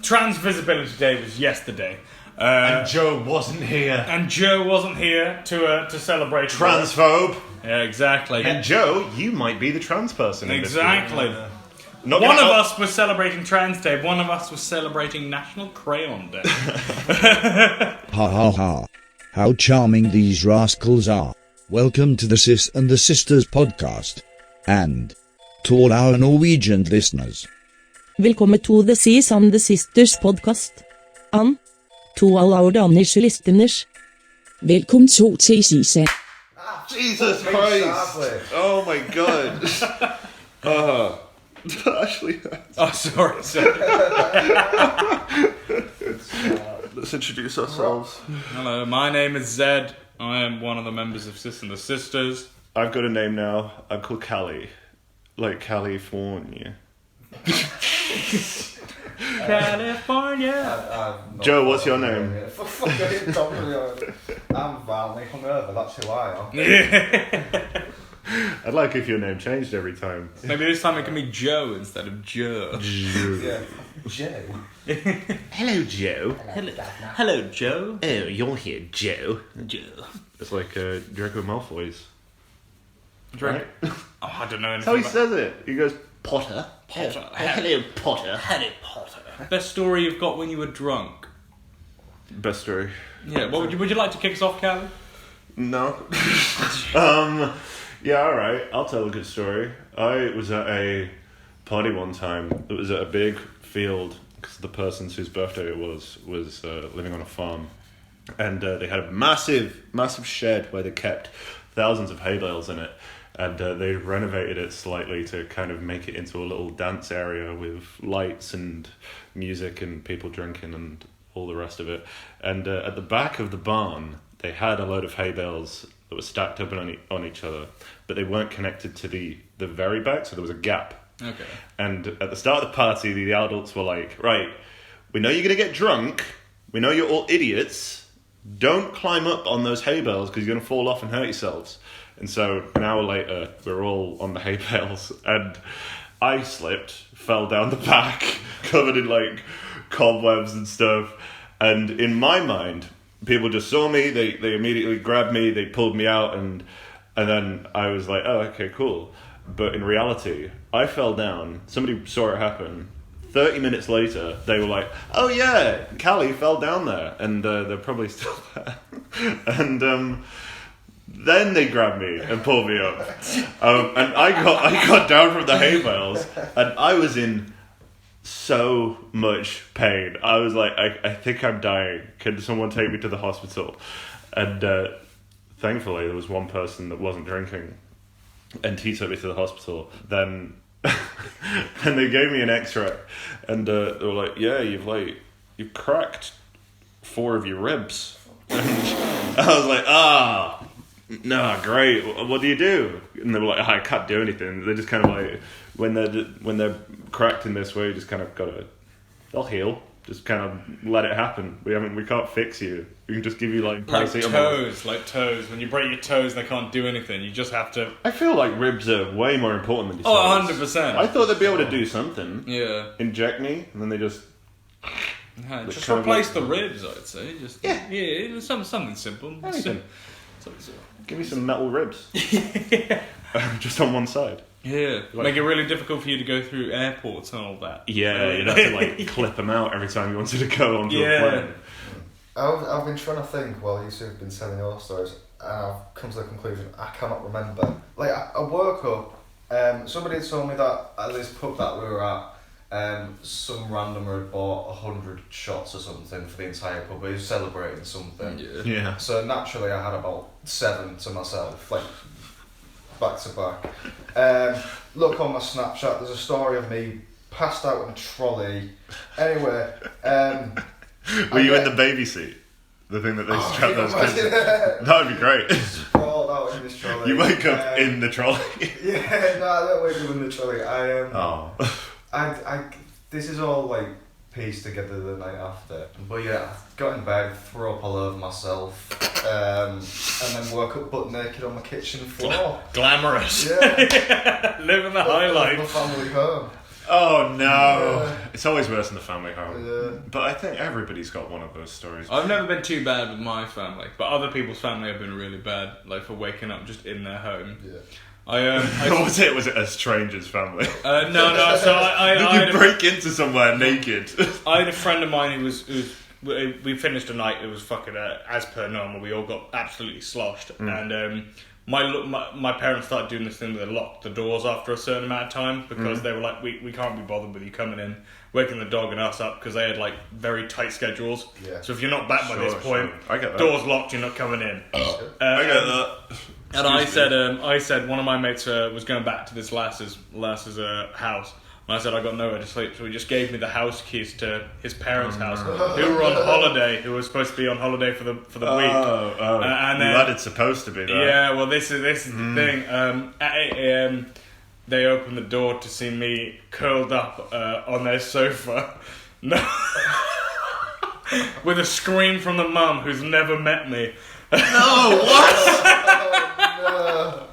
Trans Visibility Day was yesterday. And Joe wasn't here. To celebrate. Transphobe. Yeah, exactly. And Joe, you might be the trans person. Exactly. One of us was celebrating Trans Day. One of us was celebrating National Crayon Day. Ha ha ha. How charming these rascals are. Welcome to the Sis and the Sisters podcast. And to all our Norwegian listeners. Velkommen to the Sis and the Sisters podcast. And to all our Danish listeners. Velkommen to Sis. Jesus Christ! Oh my God! Ashley. Oh, sorry. Let's introduce ourselves. Hello, my name is Zed. I am one of the members of Sis and the Sisters. I've got a name now. I'm called Callie. Like California. California. Joe, what's your name? I'm violently hungover, that's who I am. I'd like if your name changed every time. Maybe this time it can be Joe instead of Joe. Yeah. Joe. Hello, Joe. Hello, Joe. Oh, you're here, Joe. Joe. It's like Draco Malfoy's. Right? Right? Oh, I don't know anything That's how he about says it. He goes, Potter. Potter. Hello, Potter. Harry Potter. Best story you've got when you were drunk. Best story. Yeah, what would you like to kick us off, Callie? No. Yeah, alright. I'll tell a good story. I was at a party one time. It was at a big field because the person whose birthday it was living on a farm. And they had a massive shed where they kept thousands of hay bales in it. And they renovated it slightly to kind of make it into a little dance area with lights and music and people drinking and all the rest of it. And at the back of the barn, they had a load of hay bales that were stacked up on each other, but they weren't connected to the very back, so there was a gap. Okay. And at the start of the party, the adults were like, right, we know you're going to get drunk, we know you're all idiots, don't climb up on those hay bales because you're going to fall off and hurt yourselves. And so an hour later, we're all on the hay bales, and I slipped, fell down the back, covered in like cobwebs and stuff, and in my mind, people just saw me, they immediately grabbed me, they pulled me out, and then I was like, oh, okay, cool. But in reality, I fell down, somebody saw it happen. 30 minutes later, they were like, oh yeah, Callie fell down there, and they're probably still there. And then they grabbed me and pulled me up. And I got down from the hay bales, and I was in so much pain. I was like, I think I'm dying. Can someone take me to the hospital? And thankfully, there was one person that wasn't drinking, and he took me to the hospital. Then they gave me an X-ray, and they were like, yeah, you've cracked 4 of your ribs. And I was like, no, great. What do you do? And they were like, I can't do anything. They just kind of like, when they're cracked in this way, you just kind of they'll heal. Just kind of let it happen. We can't fix you. We can just give you like paracetamol. Like toes. When you break your toes, they can't do anything. You just have to. I feel like ribs are way more important than your toes. 100%. I thought they'd be able to do something. Yeah. Inject me, and then they just. Just replace the ribs, I'd say. Just yeah, something simple. Anything. Give me some metal ribs. Just on one side. Yeah. Make it really difficult for you to go through airports and all that. Yeah, you'd have to like clip them out every time you wanted to go onto a plane. I've been trying to think while you two have been telling your stories, and I've come to the conclusion I cannot remember. Like, I woke up, somebody had told me that at this pub that we were at, some randomer had bought 100 shots or something for the entire pub. He was celebrating something. Yeah. So naturally I had about 7 to myself, like back to back. Look on my Snapchat, there's a story of me passed out in a trolley. Anyway, were you in the baby seat? The thing that they strap those kids in? That would be great. Sprawled out in this trolley. You wake up in the trolley. Yeah, no, I don't wake up in the trolley. This is all like pieced together the night after. But yeah, I got in bed, threw up all over myself, and then woke up butt naked on my kitchen floor. Glamorous. Yeah. Living the high life. My family home. Oh no! It's always worse in the family home. But I think everybody's got one of those stories. I've never been too bad with my family, but other people's family have been really bad, like for waking up just in their home. Yeah. Was it a stranger's family? No. So Did you break into somewhere naked? I had a friend of mine who was we finished a night. It was fucking as per normal. We all got absolutely sloshed, and my parents started doing this thing where they locked the doors after a certain amount of time because they were like, we can't be bothered with you coming in, waking the dog and us up, because they had like very tight schedules. Yeah. So if you're not back by this point, I get that. Doors locked, you're not coming in. I get that. And I said one of my mates was going back to this lass's house. And I said I got nowhere to sleep, so he just gave me the house keys to his parents' house, who were on holiday, who were supposed to be on holiday for the week. And then, glad it's supposed to be that. Yeah, well, this is the thing. At 8 a.m, they opened the door to see me curled up on their sofa, with a scream from the mum who's never met me. No, what?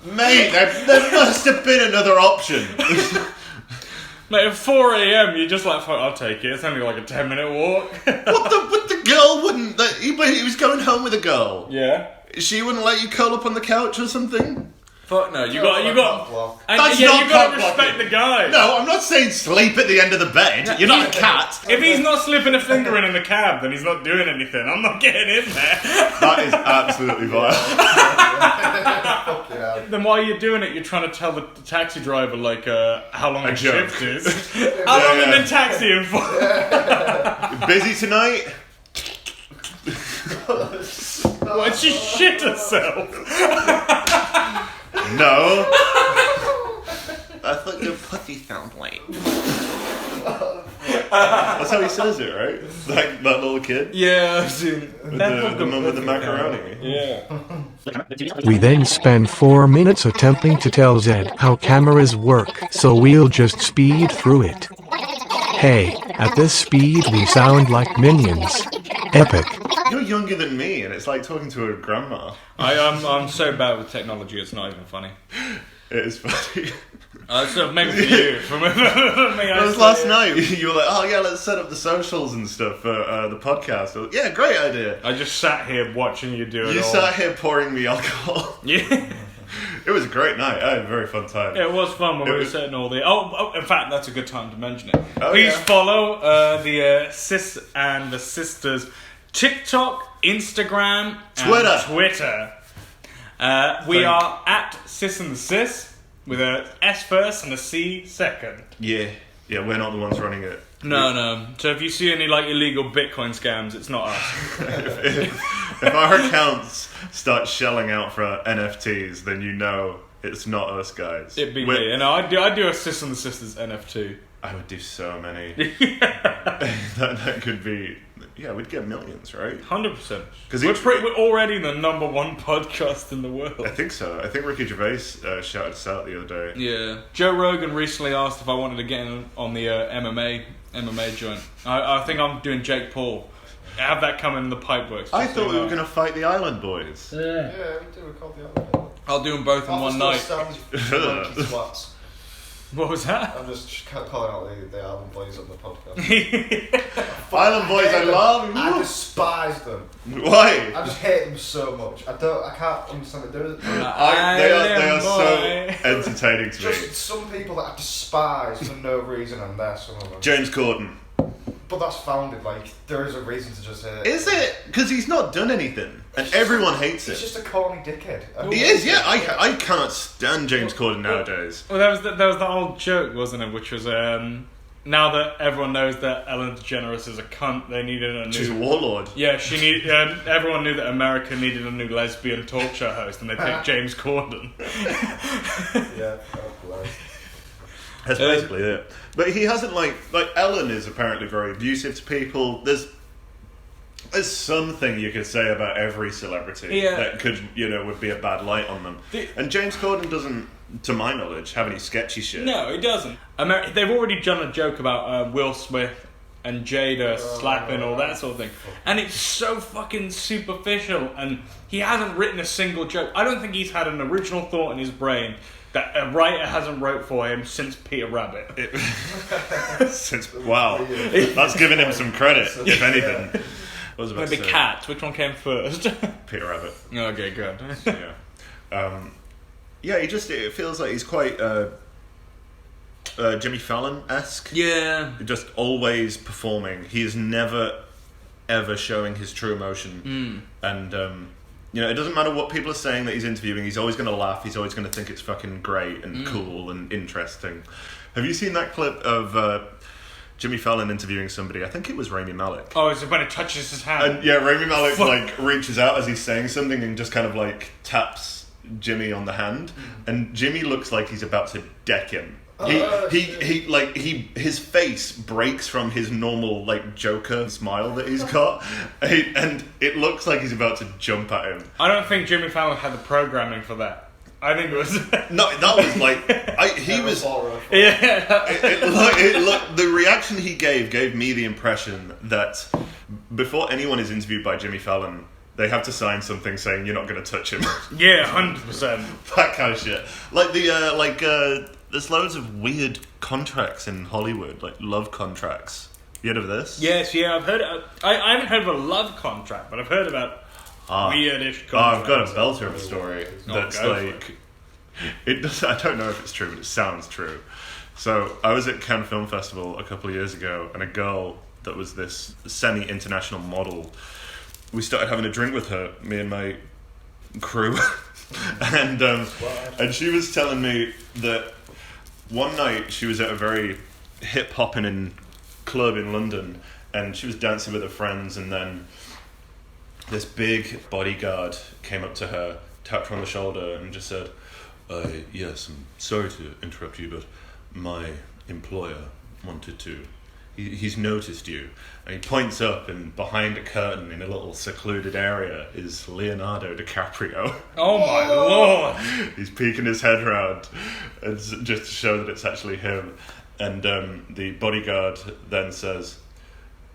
Mate, there must have been another option. Mate, at 4 a.m, you're just like, fuck, I'll take it. It's only like a 10-minute walk. What the girl wouldn't... He was going home with a girl. Yeah. She wouldn't let you curl up on the couch or something? Fuck no, you got... That's you not got to respect the guy. No, I'm not saying sleep at the end of the bed. You're not a cat. If he's not slipping a finger in the cab, then he's not doing anything. I'm not getting in there. That is absolutely vile. Then while you're doing it, you're trying to tell the taxi driver, like, how long the shift is. How long have you been taxiing for? Busy tonight? Why'd she shit herself? No. I thought your pussy sound like. That's how he says it, right? Like that little kid? Yeah, I've seen it. The mum with the macaroni. Yeah. We then spend 4 minutes attempting to tell Zed how cameras work, so we'll just speed through it. Hey, at this speed we sound like minions. Epic. You're younger than me, and it's like talking to a grandma. I'm so bad with technology, it's not even funny. It is funny. So maybe for you. For me, it was last night. You were like, oh yeah, let's set up the socials and stuff for the podcast. Like, yeah, great idea. I just sat here watching you do it. You sat here pouring me alcohol. Yeah. It was a great night. I had a very fun time. Yeah, it was fun when we were setting all the... Oh, in fact, that's a good time to mention it. Please follow the Sis and the Sisters TikTok, Instagram, and Twitter. We are at Sis and the Sis with a S first and a C second. Yeah, we're not the ones running it. No. So if you see any like illegal Bitcoin scams, it's not us. if our accounts start shelling out for NFTs, then you know it's not us guys. It'd be me. And I do a Sis and the Sisters NFT. I would do so many. that could be... Yeah, we'd get millions, right? 100%. Because we're already the #1 podcast in the world. I think so. I think Ricky Gervais shouted us out the other day. Yeah. Joe Rogan recently asked if I wanted to get in on the MMA joint. I think I'm doing Jake Paul. I have that coming in the pipeworks. I thought we were going to fight the Island Boys. Yeah, we do. We called the Island Boys. I'll do them both in one night. What was that? I'm just calling out the Island Boys on the podcast. Island Boys, I love them. I despise them. Why? I just hate them so much. I can't understand it. They are so entertaining to me. Just some people that I despise for no reason, and they're some of them. James Corden. But that's founded, like, there is a reason to just hate it. Is it? Because he's not done anything. And everyone hates him. He's just a corny dickhead. He is, yeah. I can't stand James Corden nowadays. Well, there was the old joke, wasn't it? Which was, now that everyone knows that Ellen DeGeneres is a cunt, they needed a new... She's a warlord. Yeah, everyone knew that America needed a new lesbian talk show host, and they picked James Corden. Yeah, that's basically it. But he hasn't, like Ellen is apparently very abusive to people. There's something you could say about every celebrity that could, would be a bad light on them. And James Corden doesn't, to my knowledge, have any sketchy shit. No, he doesn't. They've already done a joke about Will Smith and Jada slapping, all that sort of thing. And it's so fucking superficial, and he hasn't written a single joke. I don't think he's had an original thought in his brain that a writer hasn't wrote for him since Peter Rabbit. Wow. That's giving him some credit, if anything. What was I about Maybe to say? Cats, which one came first? Peter Rabbit. Okay, good. Yeah. It feels like he's quite Jimmy Fallon-esque. Yeah. Just always performing. He is never, ever showing his true emotion. And, it doesn't matter what people are saying that he's interviewing, he's always going to laugh, he's always going to think it's fucking great and cool and interesting. Have you seen that clip of Jimmy Fallon interviewing somebody? I think it was Rami Malek. Oh, is it when it touches his hand? And Rami Malek reaches out as he's saying something and just kind of taps Jimmy on the hand, and Jimmy looks like he's about to deck him. His face breaks from his normal Joker smile that he's got, and it looks like he's about to jump at him. I don't think Jimmy Fallon had the programming for that. I think it was no. That was he was. Yeah. It looked. The reaction he gave me the impression that before anyone is interviewed by Jimmy Fallon, they have to sign something saying you're not going to touch him. Yeah, 100%. That kind of shit. There's loads of weird contracts in Hollywood, love contracts. You heard of this? Yes, yeah, I've heard. I haven't heard of a love contract, but I've heard about weirdish contracts. I've got a belter of a story that's it does. I don't know if it's true, but it sounds true. So I was at Cannes Film Festival a couple of years ago, and a girl that was this semi-international model, we started having a drink with her, me and my crew, and she was telling me that one night she was at a very hip-hopping club in London, and she was dancing with her friends, and then this big bodyguard came up to her, tapped her on the shoulder, and just said, yes, I'm sorry to interrupt you, but my employer wanted to... He's noticed you. And he points up, and behind a curtain in a little secluded area is Leonardo DiCaprio. Oh my lord! He's peeking his head around, and just to show that it's actually him. And the bodyguard then says,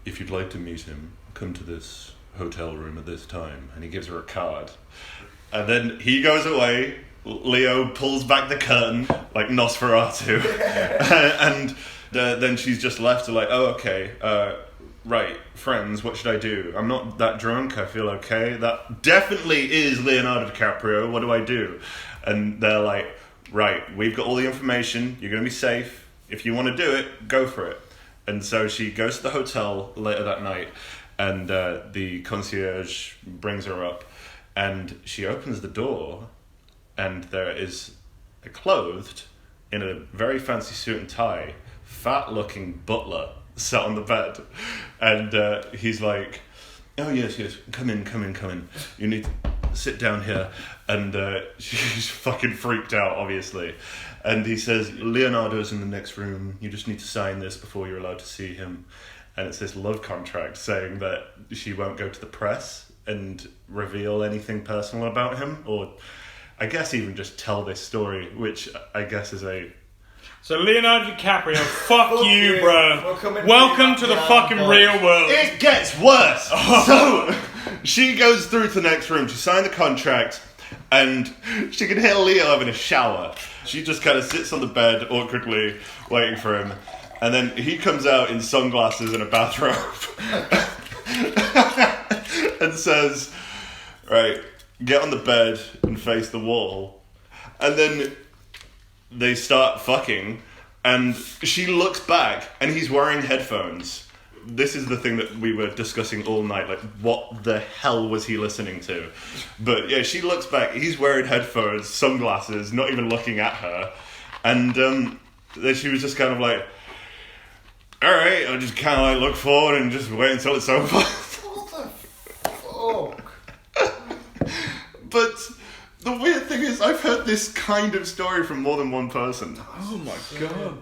if you'd like to meet him, come to this hotel room at this time. And he gives her a card. And then he goes away. Leo pulls back the curtain like Nosferatu. And then she's just left to oh, okay, right, friends, what should I do? I'm not that drunk, I feel okay. That definitely is Leonardo DiCaprio, what do I do? And they're like, right, we've got all the information, you're going to be safe. If you want to do it, go for it. And so she goes to the hotel later that night, and the concierge brings her up, and she opens the door, and there is a clothed, in a very fancy suit and tie, fat-looking butler sat on the bed, and he's like, oh yes, come in, you need to sit down here. And she's fucking freaked out, obviously, and he says, Leonardo's in the next room, you just need to sign this before you're allowed to see him. And it's this love contract saying that she won't go to the press and reveal anything personal about him, or I guess even just tell this story, which I guess is a... So Leonardo DiCaprio, fuck you, bro. Welcome to the fucking real world. It gets worse. So she goes through to the next room. She signed the contract, and she can hear Leo having a shower. She just kind of sits on the bed awkwardly, waiting for him, and then he comes out in sunglasses and a bathrobe, and says, "Right, get on the bed and face the wall," and then they start fucking, and she looks back, and he's wearing headphones. This is the thing that we were discussing all night, like, what the hell was he listening to? But yeah, she looks back, he's wearing headphones, sunglasses, not even looking at her, and then she was just kind of like, alright, I'll just kind of like look forward and just wait until it's over. What the fuck? But the weird thing is, I've heard this kind of story from more than one person. Oh my god.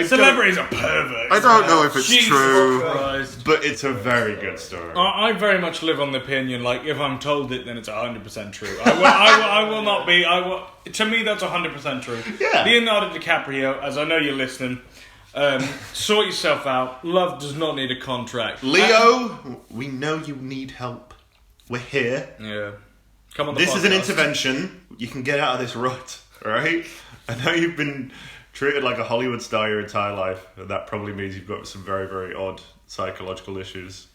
Celebrities are perverts. I don't know if it's Jesus true, Christ. but it's a very good story. I very much live on the opinion, like, if I'm told it, then it's 100% true. I will not be. To me, that's 100% true. Yeah. Leonardo DiCaprio, as I know you're listening, Sort yourself out. Love does not need a contract. Leo, we know you need help. We're here. Yeah. Come on. This is an intervention. You can get out of this rut, alright? I know you've been treated like a Hollywood star your entire life, and that probably means you've got some very, very odd psychological issues.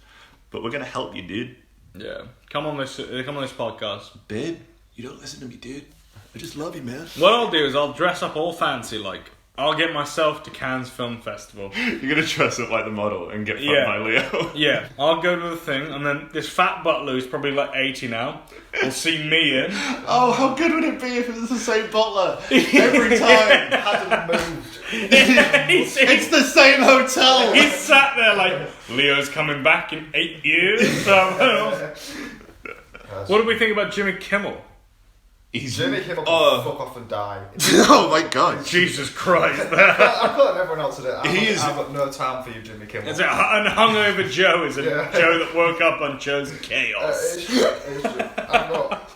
But we're gonna help you, dude. Yeah. Come on this podcast. Babe, you don't listen to me, dude. I just love you, man. What I'll do is I'll dress up all fancy like. I'll get myself to Cannes Film Festival. You're gonna dress up like the model and get fucked by Leo. Yeah, I'll go to the thing, and then this fat butler who's probably like 80 now will see me in. Oh, how good would it be if it was the same butler every time? Hadn't moved. It's the same hotel. He's sat there like, Leo's coming back in 8 years. What do we think about Jimmy Kimmel? Jimmy Kimmel can fuck off and die. Oh my god. Jesus Christ. I'm putting everyone else in it. I've got no time for you, Jimmy Kimmel. It's and hungover Joe is a Joe that woke up on Joe's chaos. It's I've got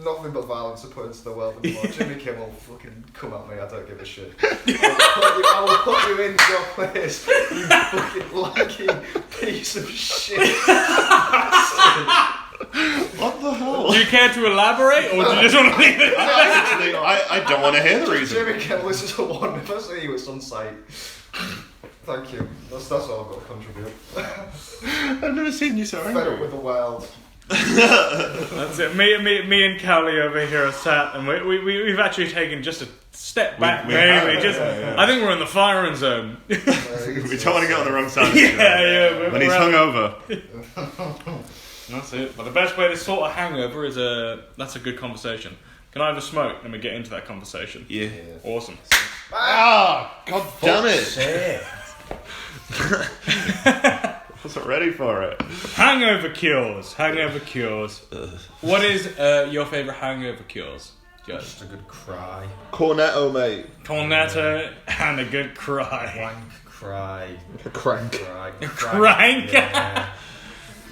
nothing but violence to put into the world anymore. Jimmy Kimmel, fucking come at me, I don't give a shit. I will put you in your place, you fucking laggy piece of shit. What the hell? Do you care to elaborate, or do you just want to leave it? I don't want to hear the reason. Jimmy Kimmel, this is a wonder. If I see you, it's on site. Thank you. That's all I've got to contribute. I've never seen you so Fed up angry. with the world. That's it. Me and Callie over here are sat, and we've actually taken just a step back. I think we're in the firing zone. We don't want to get on the wrong side. Yeah. When he's hungover. That's it. But the best way to sort a hangover is that's a good conversation. Can I have a smoke? Let me get into that conversation. Yeah. Awesome. Ah, god damn it! I wasn't ready for it. Hangover cures. What is your favourite hangover cures? Just a good cry. Cornetto, mate. Cornetto and a good cry. Wank, cry. Crank. Crank? Yeah.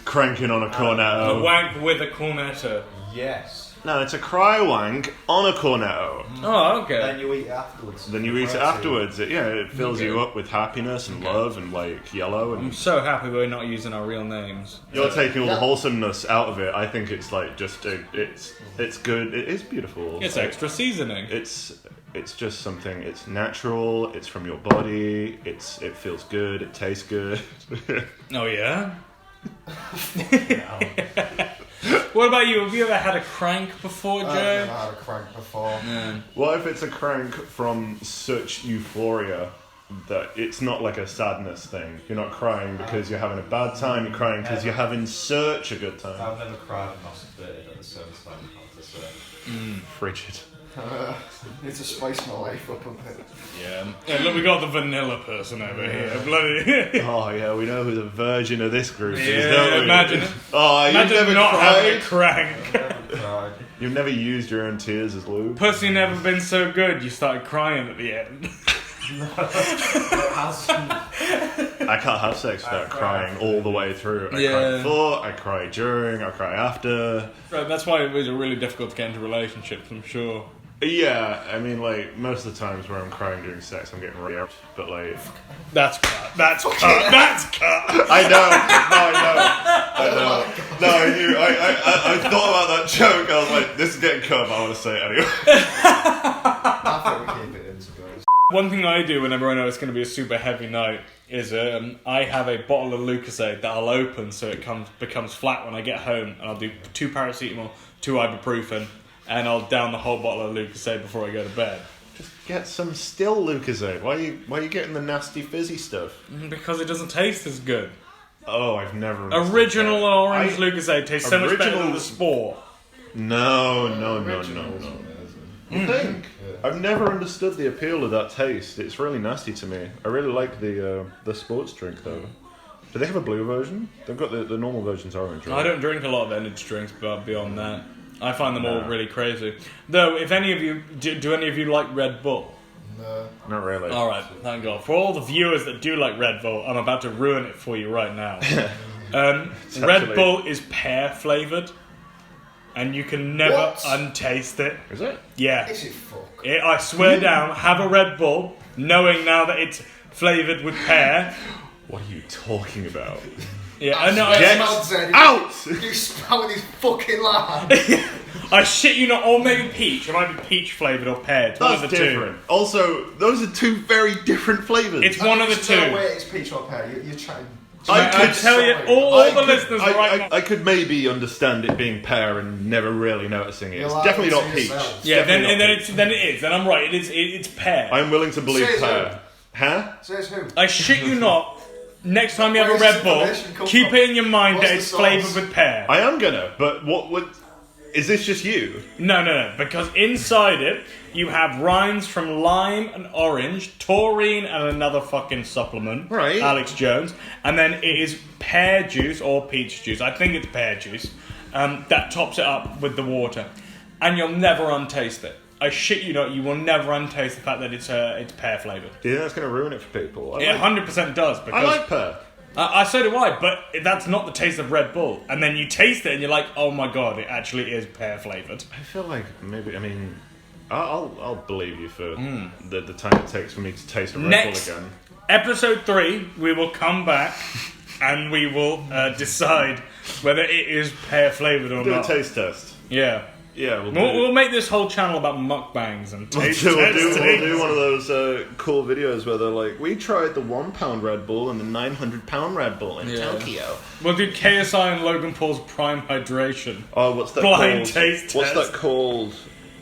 Cranking on a cornetto. A wank with a cornetto. Yes. No, it's a cry wank on a cornetto. Oh, okay. Then you eat it afterwards. It fills you up with happiness and love and like yellow. I'm And so happy we're not using our real names. you're taking all the wholesomeness out of it. I think it's like just it's good. It is beautiful. It's extra seasoning. It's just something. It's natural. It's from your body. It feels good. It tastes good. Oh yeah. What about you? Have you ever had a crank before, Joe? I've never had a crank before. What if it's a crank from such euphoria that it's not like a sadness thing? You're not crying because you're having a bad time. You're crying because you're having such a good time. I've never cried and masturbated at the same time. Frigid. Need to spice my life up a bit. Yeah. Look, we got the vanilla person over here. Bloody. Oh yeah, we know who the virgin of this group is, Yeah, don't we? imagine. Oh, you've Imagine never not having a cried? crank. Cried. You've never used your own tears as lube? Pussy never been so good. You started crying at the end. I can't have sex without crying all the way through. I cry before, I cry during, I cry after. Right, that's why it was really difficult to get into relationships, I'm sure. Yeah, I mean, like, most of the times where I'm crying during sex, I'm getting ripped, but like... That's cut. That's cut. I know. No, I knew. I thought about that joke. I was like, this is getting cut, but I want to say it anyway. I think we keep it in, to be honest. One thing I do whenever I know it's going to be a super heavy night is I have a bottle of Lucozade that I'll open so it becomes flat when I get home, and I'll do 2 paracetamol, 2 ibuprofen, and I'll down the whole bottle of Lucozade before I go to bed. Just get some still Lucozade. Why are you getting the nasty fizzy stuff? Because it doesn't taste as good. Oh, I've never... Original orange Lucozade tastes so much better than the Sport. No. You think? I've never understood the appeal of that taste. It's really nasty to me. I really like the sports drink though. Do they have a blue version? They've got the normal version's orange, right? I don't drink a lot of energy drinks, but beyond that, I find them all really crazy. Though, if any of you do any of you like Red Bull? No. Not really. All right, thank God. For all the viewers that do like Red Bull, I'm about to ruin it for you right now. Red Bull is pear flavored, and you can never untaste it. Is it? Yeah. Is it fuck? I swear down, have a Red Bull, knowing now that it's flavoured with pear. What are you talking about? Yeah, I know. Get out! You spouting these fucking lies. I shit you not, or maybe peach. It might be peach flavoured or pear. It's one of That's the different. Also, those are two very different flavours. It's one of the two. No way it's peach or pear. You're trying. I could tell you, all the listeners right now. I could maybe understand it being pear and never really noticing it. You're It's lying definitely to not peach. yourself. Yeah, then Definitely not it is. Then I'm right. It's pear. I'm willing to believe Says pear. Huh? Says who? I shit you not. Next time you have a Where does Red Bull, this information come keep from? it in your mind What's that the it's sauce? flavoured with pear. I am gonna, but what is this just you? No. Because inside it, you have rinds from lime and orange, taurine and another fucking supplement. Right. Alex Jones. And then it is pear juice or peach juice. I think it's pear juice. That tops it up with the water. And you'll never untaste it. I shit you not, you will never untaste the fact that it's pear flavoured. Do you think that's gonna ruin it for people? It 100% does. I Because like pear. so do I, but that's not the taste of Red Bull. And then you taste it and you're like, oh my god, it actually is pear flavoured. I feel like maybe. I mean, I'll believe you for the time it takes for me to taste a Red Next Bull again. Episode 3, we will come back and we will decide whether it is pear flavoured or Do a not. taste test. Yeah. Yeah, We'll make this whole channel about mukbangs and taste We'll testing. do one of those cool videos where they're like, we tried the 1 pound Red Bull and the 900 pound Red Bull in Tokyo. We'll do KSI and Logan Paul's Prime Hydration. Oh, what's that Blind called? taste What's test. that called?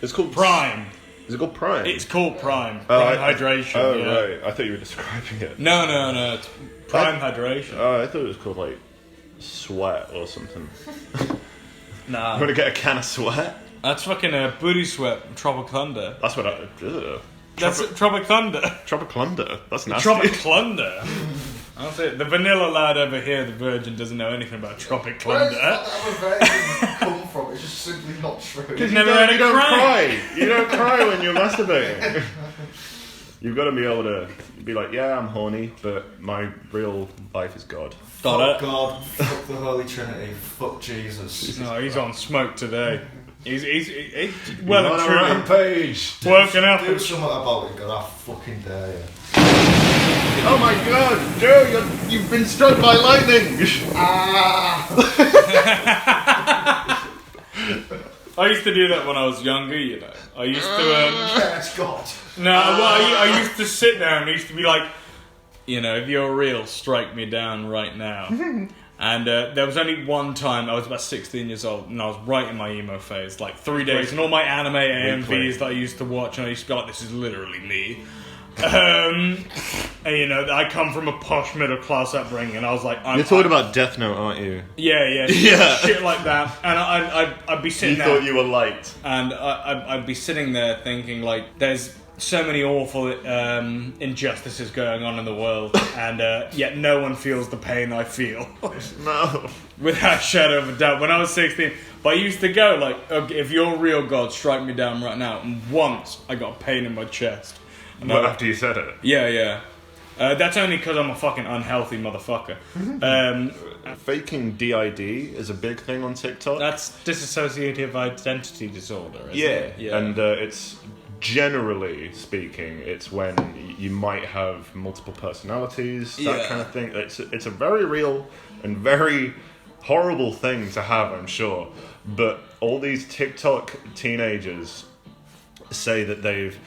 It's called Prime. Is it called Prime? It's called Prime. Prime Hydration. Oh, yeah. right. I thought you were describing it. No. It's Prime Hydration. Oh, I thought it was called, like, Sweat or something. Nah. You want to get a can of Sweat? That's fucking Booty Sweat from Tropic Thunder. That's what That's Tropic Thunder. Tropic Thunder. That's nasty. Tropic Thunder. I'll say it. The vanilla lad over here, the virgin, doesn't know anything about Tropic Where Thunder. does that come from? It's just simply not true. You've never had a cry. You don't cry when you're masturbating. You've got to be able to be like, yeah, I'm horny, but my real life is God. Got Fuck it. God, fuck the Holy Trinity, fuck Jesus. No, he's on smoke today. He's well and on a truly rampage. working up. Do something about it, God, I fucking dare you. Oh my God, Joe, you've been struck by lightning. I used to do that when I was younger, you know. I used to... Yes, God. No, well, I used to sit there and I used to be like, you know, if you're real, strike me down right now. And there was only one time, I was about 16 years old, and I was right in my emo phase, like 3 days, and all my anime AMVs that I used to watch, and I used to be like, this is literally me. And, you know, I come from a posh middle class upbringing, and I was like, You're talking about Death Note, aren't you? Yeah, Yeah. shit like that. And I'd be sitting You there. thought you were light. And I'd be sitting there thinking, like, there's so many awful injustices going on in the world, and yet no one feels the pain I feel. No. Without a shadow of a doubt. When I was 16, but I used to go, like, okay, if you're real, God, strike me down right now. And once I got a pain in my chest. And But after you said it. Yeah. That's only because I'm a fucking unhealthy motherfucker. Faking DID is a big thing on TikTok. That's dissociative identity disorder, isn't it? Yeah. And it's generally speaking, it's when you might have multiple personalities, that kind of thing. It's a very real and very horrible thing to have, I'm sure. But all these TikTok teenagers say that they've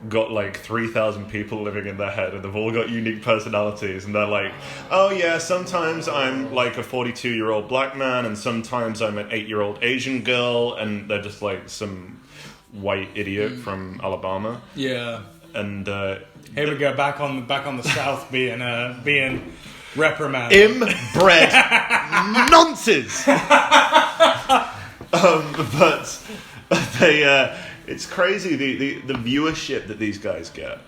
got like 3,000 people living in their head and they've all got unique personalities, and they're like, oh yeah, sometimes I'm like a 42-year-old black man and sometimes I'm an 8-year-old Asian girl, and they're just like some white idiot from Alabama. Yeah. And Here we go, back on the South being reprimanded. inbred nonsense. But they it's crazy, the viewership that these guys get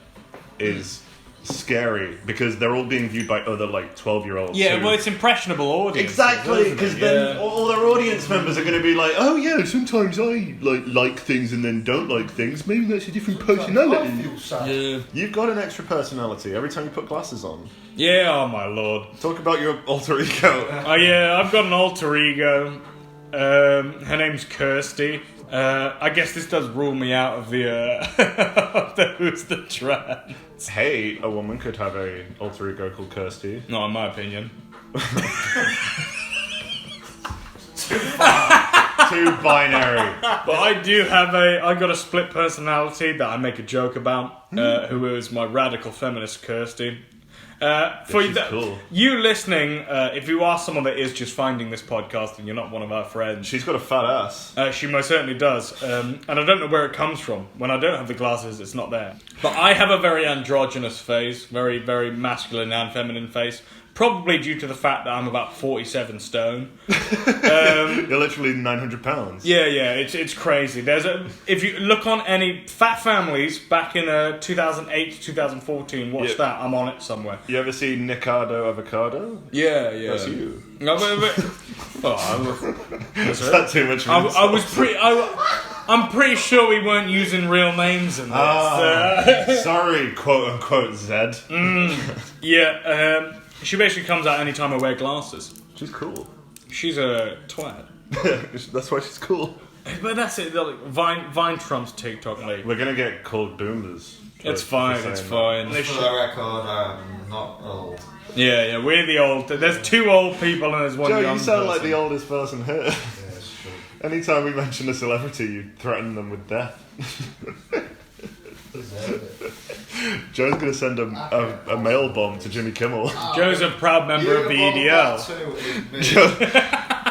is scary, because they're all being viewed by other like 12-year-olds. Yeah, well, it's impressionable audience. Exactly, because then all their audience members are going to be like, oh yeah, sometimes I like things and then don't like things. Maybe that's a different personality. I feel sad. Yeah. You've got an extra personality every time you put glasses on. Yeah, oh my lord. Talk about your alter ego. Oh yeah, I've got an alter ego. Her name's Kirsty. I guess this does rule me out of the who's the trans. Hey, a woman could have a alter ego called Kirsty. Not in my opinion. Too binary. But I do have I got a split personality that I make a joke about, who is my radical feminist Kirsty. For she's cool. You listening, if you are someone that is just finding this podcast and you're not one of our friends, She's got a fat ass. she most certainly does. And I don't know where it comes from. When I don't have the glasses, it's not there. But I have a very androgynous face, very, very masculine and feminine face. Probably due to the fact that I'm about 47 stone. You're literally 900 pounds. Yeah, it's crazy. If you look on any fat families back in 2008 to 2014, watch that. I'm on it somewhere. You ever see Nikado Avocado? Yeah. That's you. No, Is that too much? I'm pretty sure we weren't using real names in this. Sorry, quote unquote Zed. Yeah. She basically comes out anytime I wear glasses. She's cool. She's a twat. That's why she's cool. But that's it. Vine trumps TikTok, mate. We're gonna get called boomers. It's fine. For It's saying fine. For the record, I'm not old. Yeah. We're the old. There's 2 old people and there's one Joe, young you sound person. like the oldest person here. Yeah, it's true. Anytime we mention a celebrity, you threaten them with death. Joe's gonna send a mail bomb to Jimmy Kimmel. Joe's a proud member of the EDL.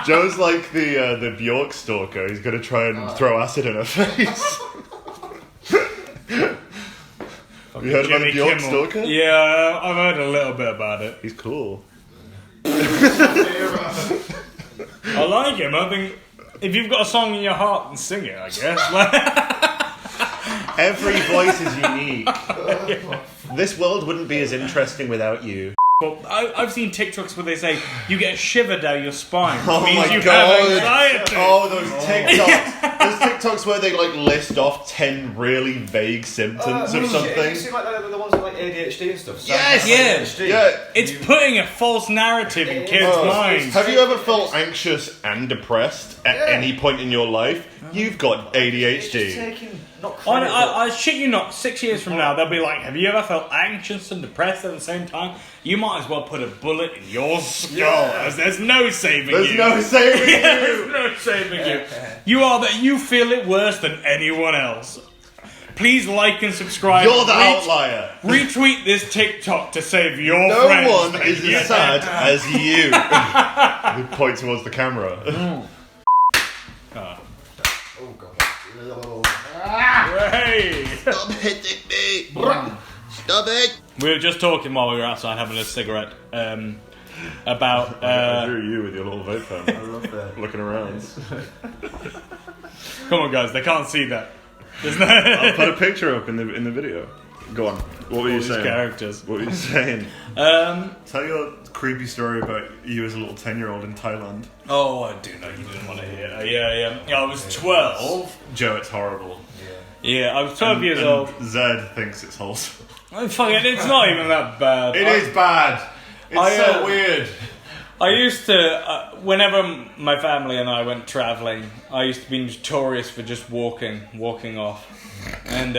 Joe's like the Bjork stalker. He's gonna try and throw acid in her face. Have you heard about the Bjork stalker? Yeah, I've heard a little bit about it. He's cool. I like him. I think if you've got a song in your heart, then sing it, I guess. Every voice is unique. This world wouldn't be as interesting without you. Well, I've seen TikToks where they say you get a shiver down your spine. Oh It means my you God. have anxiety. Oh, those TikToks. Those TikToks where they like list off 10 really vague symptoms of something. You see like the ones with like ADHD and stuff? Yes! Yeah. Yeah. It's putting a false narrative in kids' minds. Have you ever felt anxious and depressed at any point in your life? You've got ADHD. I shit you not, 6 years from now, they'll be like, have you ever felt anxious and depressed at the same time? You might as well put a bullet in your skull. There's no saving you. There's no saving you. There's no saving you. You feel it worse than anyone else. Please like and subscribe. You're the outlier. Retweet this TikTok to save your No friends. one is as sad as you. We point towards the camera. Oh god. Hey! Stop hitting me. Stop it. We were just talking while we were outside having a cigarette about... I drew you with your little vape pen. I love that. Looking around. Come on, guys, they can't see that. There's no... I'll put a picture up in the video. Go on. What were you these saying? characters. What were you saying? Tell your creepy story about you as a little 10-year-old in Thailand. Oh, I do know you didn't want to hear. Yeah, I was 12. Joe, it's horrible. Yeah, I was 12 years old. Zed thinks it's wholesome. Oh, fuck it, it's not even that bad. It is bad. It's so weird. I used to, whenever my family and I went travelling, I used to be notorious for just walking off and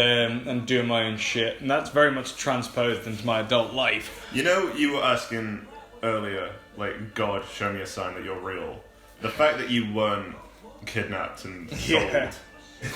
doing my own shit. And that's very much transposed into my adult life. You know, you were asking earlier, like, God, show me a sign that you're real. The fact that you weren't kidnapped and sold. Yeah.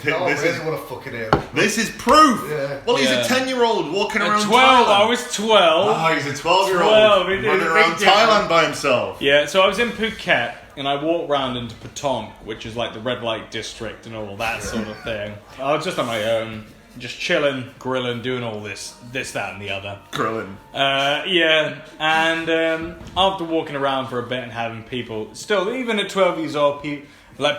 I really want to fucking hear it. This is proof! Yeah. Well, he's Yeah. a 10-year-old walking around 12, Thailand. I was 12. Oh, he's a 12-year-old 12, he did running a around big Thailand by himself. Yeah, so I was in Phuket and I walked round into Patong, which is like the red light district and all that sort of thing. I was just on my own, just chilling, grilling, doing all this, that and the other. Grilling. Yeah, and after walking around for a bit and having people, still, even at 12 years old,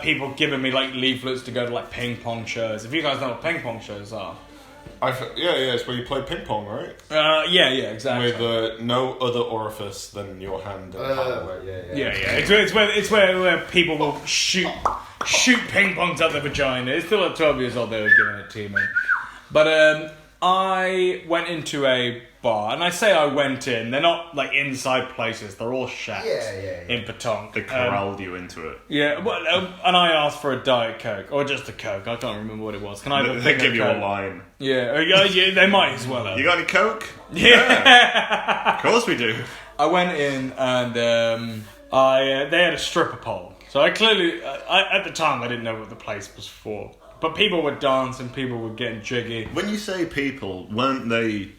people giving me like leaflets to go to like ping pong shows. If you guys know what ping pong shows are. Yeah, it's where you play ping pong, right? Yeah, exactly. With no other orifice than your hand and hand. Yeah. It's where people will shoot ping pongs out their vagina. It's still at 12 years old they were giving it to me. But I went into a bar, and I say I went in. They're not like inside places. They're all shacks in Patong. They corralled you into it. Yeah, well, and I asked for a Diet Coke or just a Coke. I can't remember what it was. Can I have a They thing give of you Coke? a line. Yeah, they might as well have. You got any Coke? Yeah. Of course we do. I went in and they had a stripper pole. So I clearly, at the time, I didn't know what the place was for. But people were dancing, people were getting jiggy. When you say people, weren't they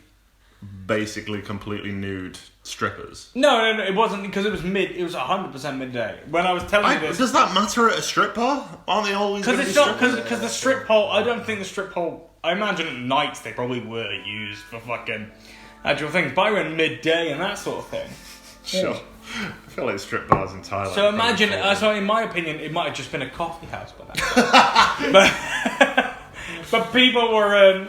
basically completely nude strippers? No, it wasn't, because it was 100% midday. When I was telling you this... Does that matter at a strip bar? Aren't they always Because going to it's be not, strippers? because the strip pole, I don't think the strip pole, I imagine at nights they probably were used for fucking actual things. But I went midday and that sort of thing. Sure. I feel like strip bars in Thailand. So imagine, so in my opinion, it might have just been a coffee house by that. but people were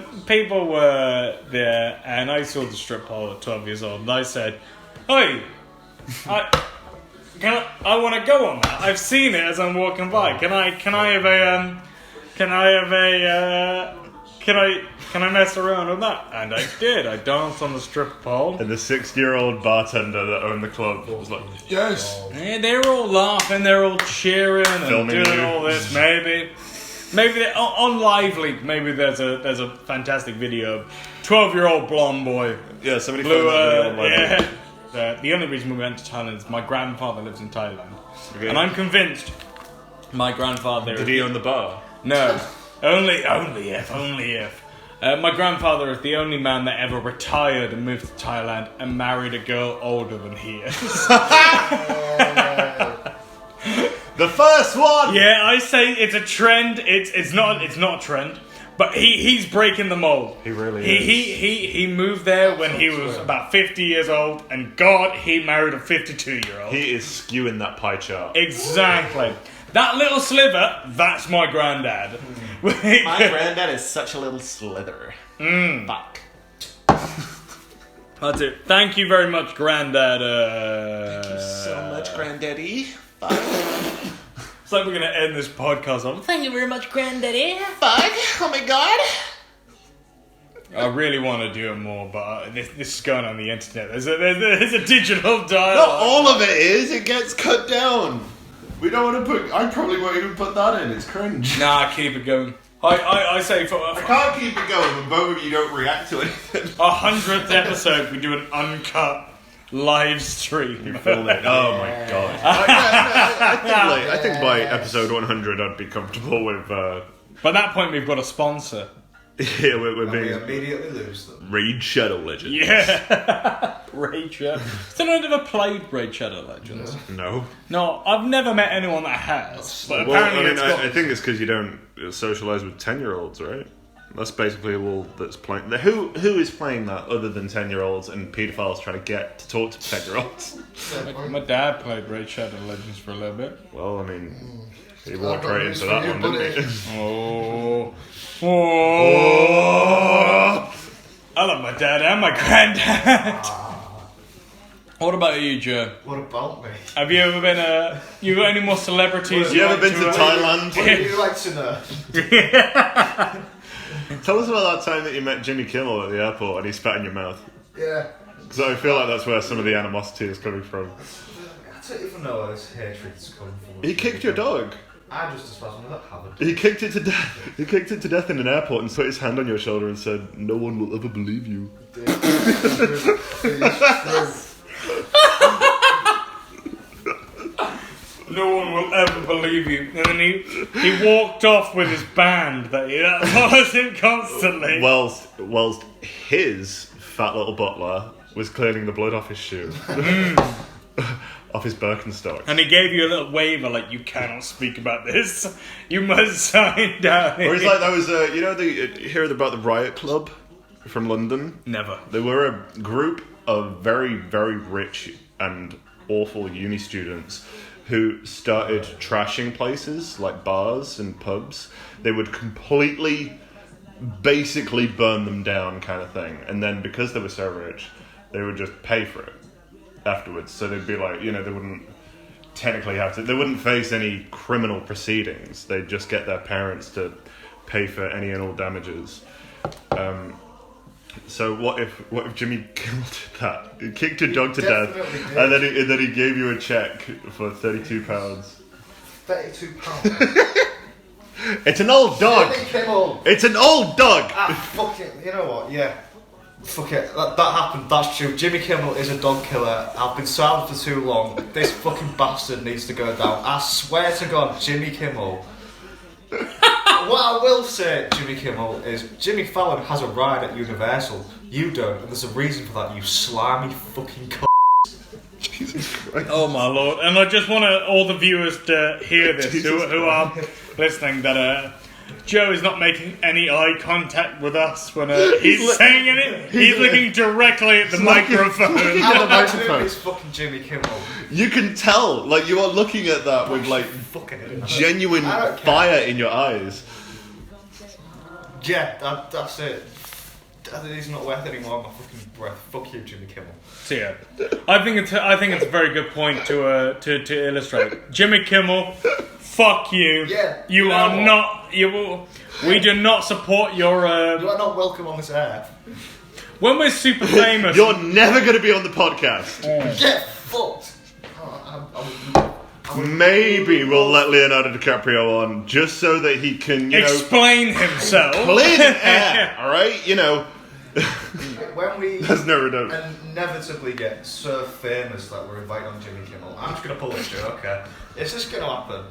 there, and I saw the strip pole at 12 years old, and I said, "Hey, I want to go on that. I've seen it as I'm walking by. Can I mess around with that?" And I did. I danced on the strip pole. And the 60-year-old bartender that owned the club was like, "Yes." Yeah, they were all laughing, they were all cheering and Filming doing you. all this. Maybe on Lively. Maybe there's a fantastic video of 12-year-old blonde boy. Yeah, somebody Blew, filmed that video on my video. the only reason we went to Thailand is my grandfather lives in Thailand, Okay. and I'm convinced my grandfather. Did he own the bar? No, only if. My grandfather is the only man that ever retired and moved to Thailand and married a girl older than he is. The first one! Yeah, I say it's a trend. It's not a trend, but he's breaking the mold. He really is. is. He moved there when he was about 50 years old, and God, he married a 52-year-old. He is skewing that pie chart. Exactly. That little sliver, that's my granddad. My granddad is such a little slither. Fuck. That's it. Thank you very much, Granddad. Thank you so much, Granddaddy. Fuck. It's like we're going to end this podcast on, "Thank you very much, Granddaddy." Fuck. Oh my god. I really want to do it more, but this is going on the internet. There's a digital dialogue. Not all of it is. It gets cut down. We don't want to put... I probably won't even put that in. It's cringe. Nah, keep it going. I say for I can't keep it going when both of you don't react to anything. 100th episode, we do an uncut live stream. You film it. Oh my god. I think by episode 100 I'd be comfortable with... By that point, we've got a sponsor. Yeah, we're We being... immediately lose them. Raid Shadow Legends. Yeah. Raid Shadow. Still never played Raid Shadow Legends. No. No, I've never met anyone that has. But Well, apparently it's got... I think it's because you don't socialise with 10-year-olds, right? That's basically all that's playing. Who is playing that other than 10-year-olds and paedophiles trying to get to talk to 10-year-olds? My dad played Raid Shadow Legends for a little bit. Well, I mean, he walked right into that one, didn't he? Oh. I love my dad and my granddad. What about you, Joe? What about me? Have you ever been you got any more celebrities? Have you ever been to Thailand? What do you like to know? Tell us about that time that you met Jimmy Kimmel at the airport and he spat in your mouth. Yeah. Because I feel like that's where some of the animosity is coming from. I don't even know where this hatred is coming from. He kicked your dog. I just despise him. I haven't. He kicked it to death. He kicked it to death in an airport and put his hand on your shoulder and said, "No one will ever believe you." No one will ever believe you. And then he walked off with his band that follows him constantly. Whilst his fat little butler was cleaning the blood off his shoe. Off his Birkenstock. And he gave you a little waiver like, "You cannot speak about this. You must sign down." Or he's like, that was, you know, you hear about the Riot Club from London? Never. They were a group of very, very rich and awful uni students who started trashing places like bars and pubs. They would completely, basically burn them down kind of thing. And then because they were so rich, they would just pay for it afterwards. So they'd be like, you know, they wouldn't technically have to, they wouldn't face any criminal proceedings. They'd just get their parents to pay for any and all damages. So what if Jimmy Kimmel did that? He kicked your dog to death, Definitely and then he gave you a check for £32. £32. It's an old dog. Jimmy Kimmel. It's an old dog. Fucking, you know what? Yeah. Fuck it. That happened. That's true. Jimmy Kimmel is a dog killer. I've been silent for too long. This fucking bastard needs to go down. I swear to God, Jimmy Kimmel. What I will say, Jimmy Kimmel, is Jimmy Fallon has a ride at Universal. You don't, and there's a reason for that. You slimy fucking c***. Jesus Christ. Oh my lord! And I just want all the viewers to hear this who are listening that Joe is not making any eye contact with us when he's saying it. He's looking directly at the microphone. the microphone. It's fucking Jimmy Kimmel. You can tell, like, you are looking at that with like Fucking genuine I don't care. fire in your eyes. Yeah, that's it. He's not worth any more of my fucking breath. Fuck you, Jimmy Kimmel. So yeah, I think it's a very good point to illustrate. Jimmy Kimmel, fuck you. Yeah, you you know are what? not. We do not support your. You are not welcome on this earth. When we're super famous, You're never going to be on the podcast. Get fucked. Maybe we'll let Leonardo DiCaprio on just so that he can, explain himself. clear the air. All right, When we There's no redemption. inevitably get so famous that we're invited on Jimmy Kimmel, I'm just gonna pull a joker. It's just gonna happen.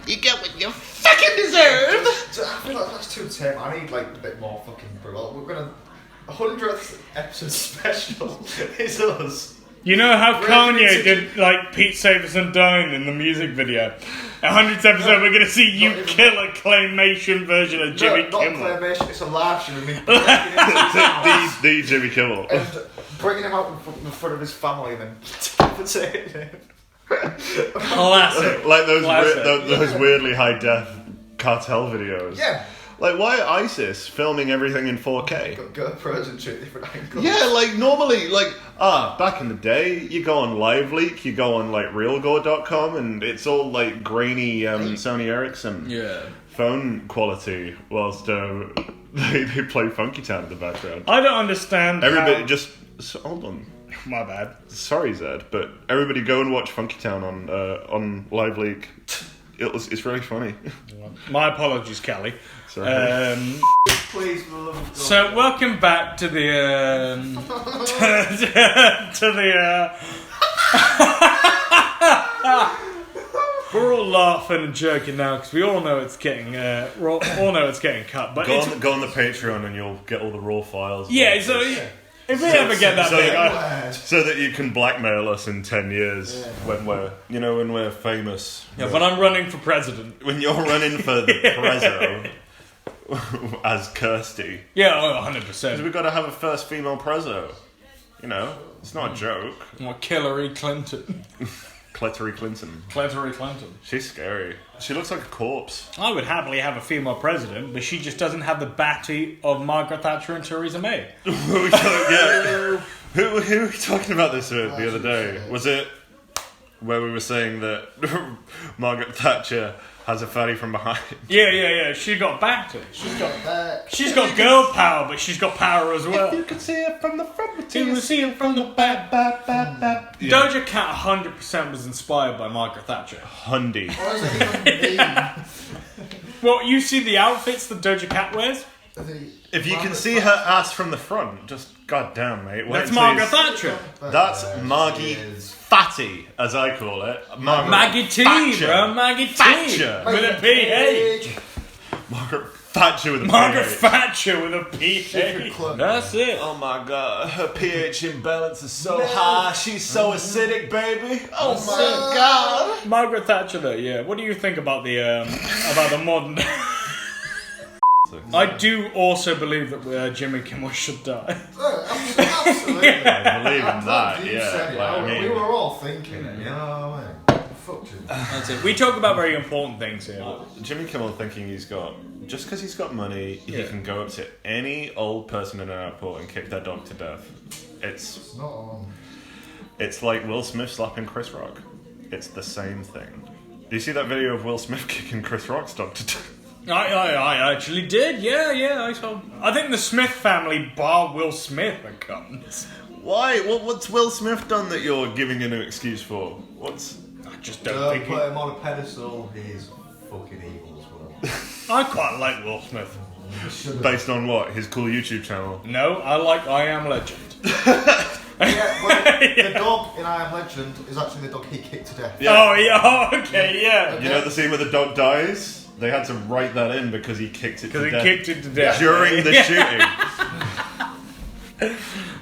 You get what you fucking deserve. I feel like that's too tame. I need like a bit more fucking brutal. We're gonna 100th episode special is us. You know how We're Kanye gonna- did like Pete Saverson dying in the music video? 100th episode, we're gonna see you not even kill a claymation version of Jimmy Not Kimmel. claymation, it's a live stream. I mean, breaking into his house the Jimmy Kimmel. and bringing him out in front of his family and then decapitating him. Classic. Like those Classic. those weirdly high def cartel videos. Yeah. Like, why ISIS filming everything in 4K? Got GoPros and shit, different angles. Yeah, like normally, back in the day, you go on LiveLeak, you go on like realgore.com, and it's all like grainy Sony Ericsson phone quality, whilst they play Funky Town in the background. I don't understand. Everybody how... hold on. My bad. Sorry, Zed, but everybody go and watch Funky Town on LiveLeak. It's really funny. My apologies, Callie. Sorry. Please, for the love of God. So welcome back to the to the. We're all laughing and joking now because we all know it's getting all know it's getting cut. But Go it's, on the Patreon and you'll get all the raw files. yeah, so if we ever get that big, So that you can blackmail us in 10 years when we're famous. yeah, when I'm running for president, When you're running for the Prezzo as Kirsty. yeah, 100%. We've got to have a first female Prezzo. It's not a joke. What Hillary Clinton? Clettery Clinton. Hillary Clinton. She's scary. She looks like a corpse. I would happily have a female president, but she just doesn't have the batty of Margaret Thatcher and Theresa May. Who were we talking about this with the other day? Was it where we were saying that Margaret Thatcher has a fatty from behind? Yeah. She got batty. She's got girl power, but she's got power as well. You can see it from the front. You can see it from the back. Doja Cat 100% was inspired by Margaret Thatcher. Hundy. What does it even mean? Well, you see the outfits that Doja Cat wears? If you can see her ass from the front, just goddamn, mate. wait That's until Margaret you- Thatcher. That's Margie Fatty, as I call it. Maggie T, Thatcher. bro. Maggie T. Thatcher. With a PH. Margaret Thatcher with a Margaret PH. Thatcher with a PH. That's it. Oh my god, her pH imbalance is so high. She's so acidic, baby. Oh my god. Margaret Thatcher, though, yeah. What do you think about the modern... I do also believe that Jimmy Kimmel should die. Absolutely. I believe in that, You yeah. said it. Like, I mean, We were all thinking it, you know what I mean? Fuck you. That's it. We talk about very important things here. Jimmy Kimmel thinking just because he's got money, he can go up to any old person in an airport and kick their dog to death. It's not on. It's like Will Smith slapping Chris Rock. It's the same thing. Do you see that video of Will Smith kicking Chris Rock's dog to death? I actually did. Yeah. I saw. I think the Smith family bar Will Smith are cunts. Why? What's Will Smith done that you're giving him an excuse for? I just don't think put him on a pedestal. He's fucking evil as well. I quite like Will Smith. Based on what? His cool YouTube channel? No, I like I Am Legend. The dog in I Am Legend is actually the dog he kicked to death. Yeah. Oh, yeah, okay, yeah. You know the scene where the dog dies? They had to write that in because he kicked it to death. Because he kicked it to death. During the shooting.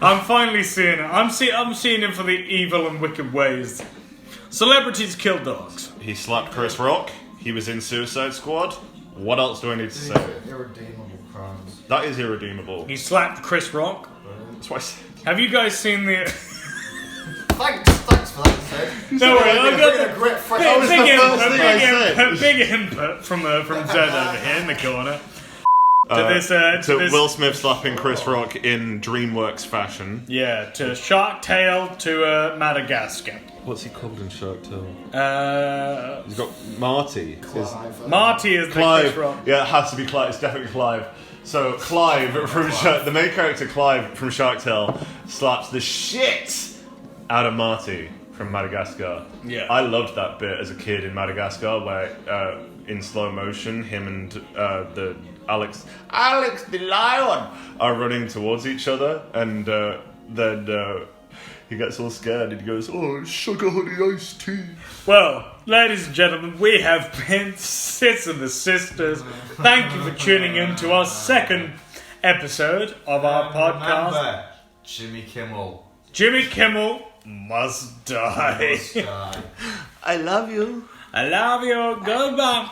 I'm finally seeing it. I'm seeing him for the evil and wicked ways. Celebrities kill dogs. He slapped Chris Rock. He was in Suicide Squad. What else do I need to These say? are irredeemable crimes. That is irredeemable. He slapped Chris Rock. That's why I said. Have you guys seen the... Thanks for that, Sid. Don't worry, I've got a great fresh. That was the first thing I said. Big input from Zed over here in the corner. To Will Smith slapping Chris Rock in DreamWorks fashion. Yeah, to Shark Tale to Madagascar. What's he called in Shark Tale? He's got Marty. Marty is the Clive. Chris Rock. Yeah, it has to be Clive. It's definitely Clive. So Clive from the main character Clive from Shark Tale slaps the shit out of Marty from Madagascar. Yeah. I loved that bit as a kid in Madagascar where in slow motion him and the Alex the lion are running towards each other and then he gets all scared and he goes, "Oh, sugar honey iced tea." Well, ladies and gentlemen, we have been Sis and the Sisters. Thank you for tuning in to our second episode of our podcast. Remember, Jimmy Kimmel. Jimmy Kimmel must die. Must die. I love you. I love you. Goodbye.